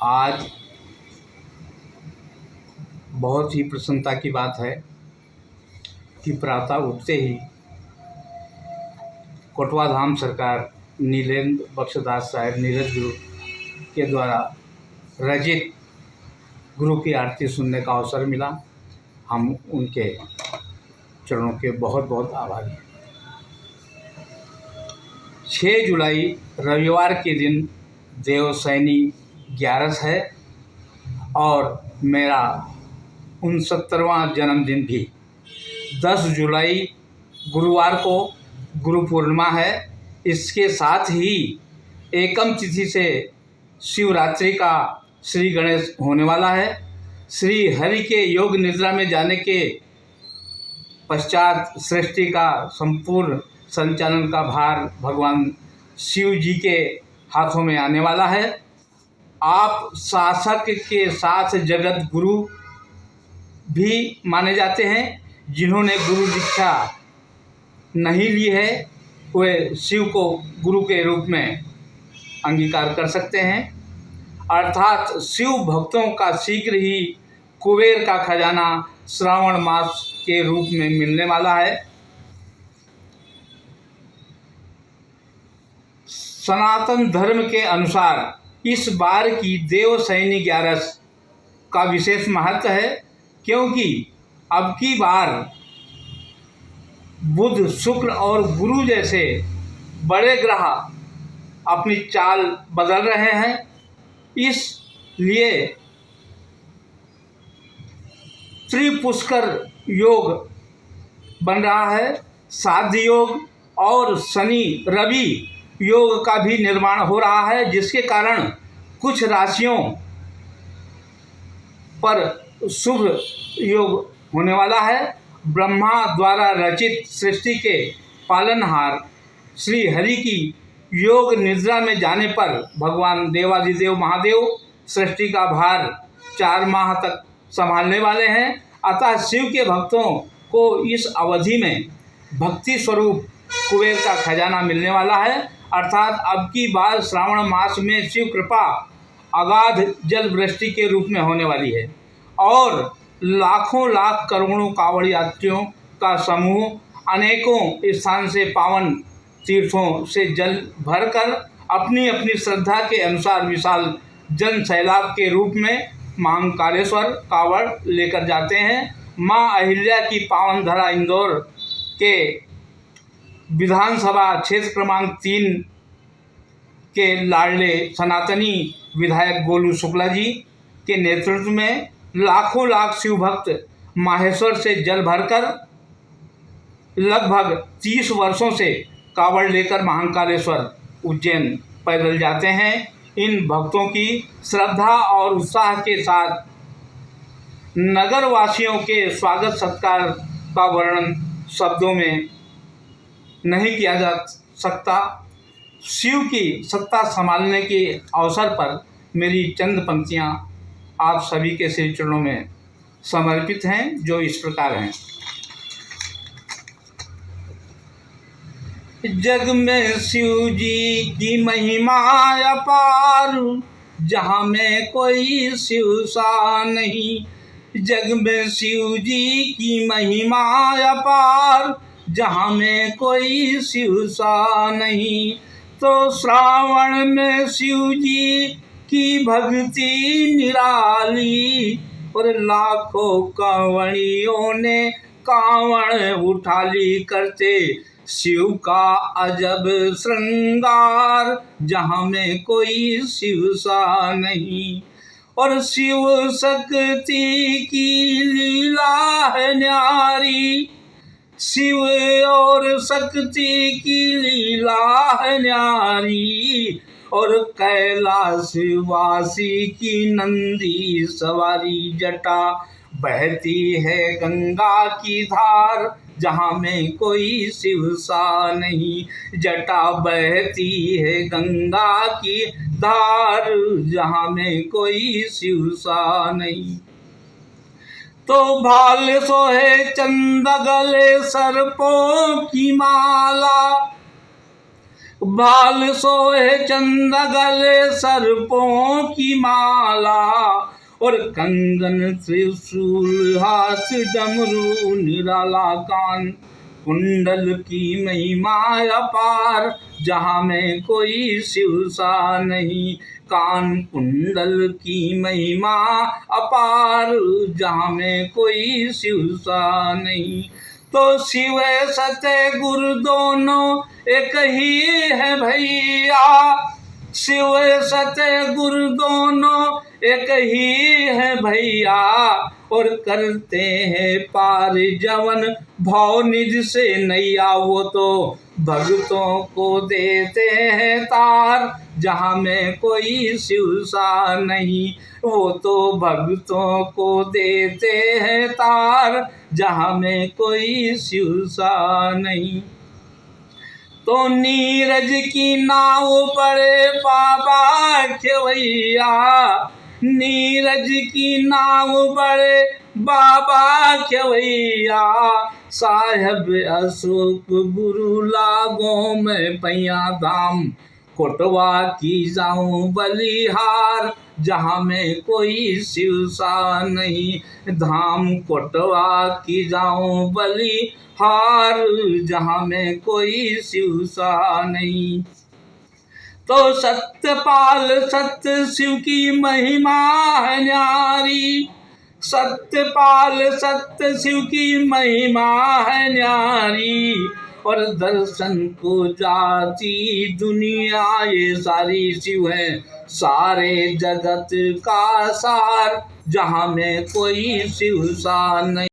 आज बहुत ही प्रसन्नता की बात है कि प्रातः उठते ही कोटवा धाम सरकार नीलेंद्र बख्शदास साहब नीरज गुरु के द्वारा रचित गुरु की आरती सुनने का अवसर मिला। हम उनके चरणों के बहुत बहुत आभारी हैं। 6 जुलाई रविवार के दिन देवसैनी 11 है और मेरा 69वां जन्मदिन भी 10 जुलाई गुरुवार को गुरु पूर्णिमा है। इसके साथ ही एकम तिथि से शिवरात्रि का श्री गणेश होने वाला है। श्री हरि के योग निद्रा में जाने के पश्चात सृष्टि का संपूर्ण संचालन का भार भगवान शिव जी के हाथों में आने वाला है। आप शासक के साथ जगत गुरु भी माने जाते हैं। जिन्होंने गुरु दीक्षा नहीं ली है वे शिव को गुरु के रूप में अंगीकार कर सकते हैं। अर्थात शिव भक्तों का शीघ्र ही कुबेर का खजाना श्रावण मास के रूप में मिलने वाला है। सनातन धर्म के अनुसार इस बार की देवसैनी 11 का विशेष महत्व है, क्योंकि अब की बार बुध, शुक्र और गुरु जैसे बड़े ग्रह अपनी चाल बदल रहे हैं। इसलिए त्रिपुष्कर योग बन रहा है। साध्य योग और शनि रवि योग का भी निर्माण हो रहा है, जिसके कारण कुछ राशियों पर शुभ योग होने वाला है। ब्रह्मा द्वारा रचित सृष्टि के पालनहार श्री हरि की योग निद्रा में जाने पर भगवान देवाधिदेव महादेव सृष्टि का भार 4 माह तक संभालने वाले हैं। अतः शिव के भक्तों को इस अवधि में भक्ति स्वरूप कुबेर का खजाना मिलने वाला है। अर्थात अब की बार श्रावण मास में शिव कृपा अगाध जल वृष्टि के रूप में होने वाली है और लाखों लाख करोड़ों कांवड़ यात्रियों का समूह अनेकों स्थान से पावन तीर्थों से जल भरकर अपनी अपनी श्रद्धा के अनुसार विशाल जन सैलाब के रूप में महाकालेश्वर कांवड़ लेकर जाते हैं। मां अहिल्या की पावन धरा इंदौर के विधानसभा क्षेत्र क्रमांक 3 के लाडले सनातनी विधायक गोलू शुक्ला जी के नेतृत्व में लाखों लाख शिव भक्त माहेश्वर से जल भरकर लगभग 30 वर्षों से कांवड़ लेकर महाकालेश्वर उज्जैन पैदल जाते हैं। इन भक्तों की श्रद्धा और उत्साह के साथ नगर वासियों के स्वागत सत्कार का वर्णन शब्दों में नहीं किया जा सकता। शिव की सत्ता संभालने के अवसर पर मेरी चंद पंक्तियाँ आप सभी के श्री चरणों में समर्पित हैं, जो इस प्रकार हैं। जग में शिव जी की महिमा अपार, जहाँ में कोई शिव सा नहीं। जग में शिव जी की महिमा अपार, जहाँ में कोई शिव सा नहीं। तो श्रावण में शिव जी की भक्ति निराली और लाखों कांवड़ियों ने कांवड़ उठा ली करते शिव का अजब श्रृंगार, जहाँ में कोई शिव सा नहीं। और शिव शक्ति की लीला है न्यारी, शिव और शक्ति की लीला है न्यारी। और कैलाश वासी की नंदी सवारी जटा बहती है गंगा की धार, जहाँ में कोई शिव सा नहीं। जटा बहती है गंगा की धार, जहाँ में कोई शिव सा नहीं। तो भाल सोहे चंद गले सर्पों की माला, भाल सोहे चंद गले सर्पों की माला, और कंगन त्रिशूल हाथ डमरू निराला कान। कुंडल की महिमा अपार, जहाँ में कोई शिव सा नहीं। कान कुंडल की महिमा अपार, जहाँ में कोई शिव सा नहीं। तो शिव सत्य गुरु दोनों एक ही है भैया, शिव सत्य गुरु दोनों एक ही है भैया। और करते हैं पार जवन भाव निज से नैया, वो तो भक्तों को देते हैं तार, जहाँ में कोई शिव सा नहीं। वो तो भक्तों को देते हैं तार, जहाँ में कोई शिव सा नहीं। तो नीरज की नाव पड़े बाबा खेवैया, नीरज की नाव पड़े बाबा खेवैया। साहेब अशोक गुरु लागों में पैया धाम, कोटवा की जाऊं बलिहार, जहाँ में कोई शिव सा नहीं। धाम कोटवा की जाऊं बलिहार, जहाँ में कोई शिव सा नहीं। तो सत्यपाल सत्य शिव की महिमा है न्यारी, सत्यपाल सत्य शिव की महिमा है न्यारी। और दर्शन को जाती दुनिया ये सारी, शिव है सारे जगत का सार, जहाँ में कोई शिव सा नहीं।